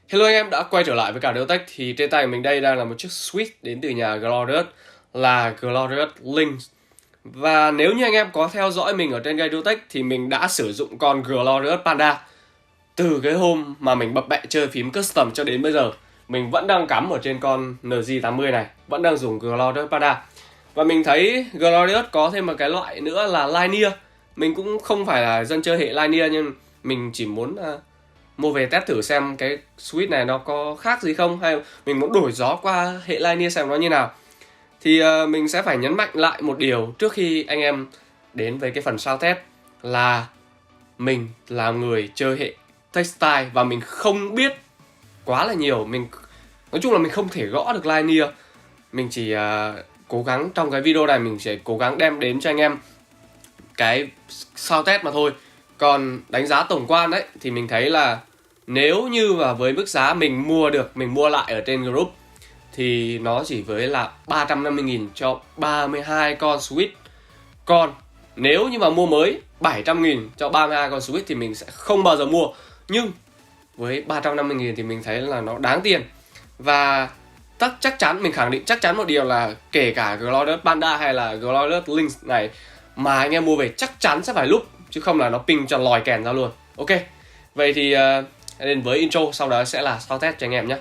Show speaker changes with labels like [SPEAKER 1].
[SPEAKER 1] Hello anh em đã quay trở lại với cả Deotech. Thì trên tay mình đây đang là một chiếc Switch đến từ nhà Glorious, là Glorious Link. Và nếu như anh em có theo dõi mình ở trên kênh Deotech thì mình đã sử dụng con Glorious Panda từ cái hôm mà mình bập bẹ chơi phím custom cho đến bây giờ. Mình vẫn đang cắm ở trên con NG80 này, vẫn đang dùng Glorious Panda. Và mình thấy Glorious có thêm một cái loại nữa là Linear. Mình cũng không phải là dân chơi hệ Linear, nhưng mình chỉ muốn mua về test thử xem cái Switch này nó có khác gì không, hay mình muốn đổi gió qua hệ Linear xem nó như nào. Thì mình sẽ phải nhấn mạnh lại một điều trước khi anh em đến với cái phần sao test, là mình là người chơi hệ textile và mình không biết quá là nhiều. Nói chung là mình không thể gõ được Linear. Mình chỉ cố gắng trong cái video này mình sẽ cố gắng đem đến cho anh em cái sao test mà thôi. Còn đánh giá tổng quan đấy thì mình thấy là nếu như mà với mức giá mình mua được, mình mua lại ở trên group, thì nó chỉ với là 350.000 cho 32 con Switch. Còn nếu như mà mua mới 700.000 cho 32 con Switch thì mình sẽ không bao giờ mua. Nhưng với 350.000 thì mình thấy là nó đáng tiền. Và chắc chắn, mình khẳng định chắc chắn một điều là kể cả Glorious Panda hay là Glorious Link này mà anh em mua về chắc chắn sẽ phải lúc, chứ không là nó ping cho lòi kèn ra luôn. Ok, vậy thì đến với intro, sau đó sẽ là sao test cho anh em nhé.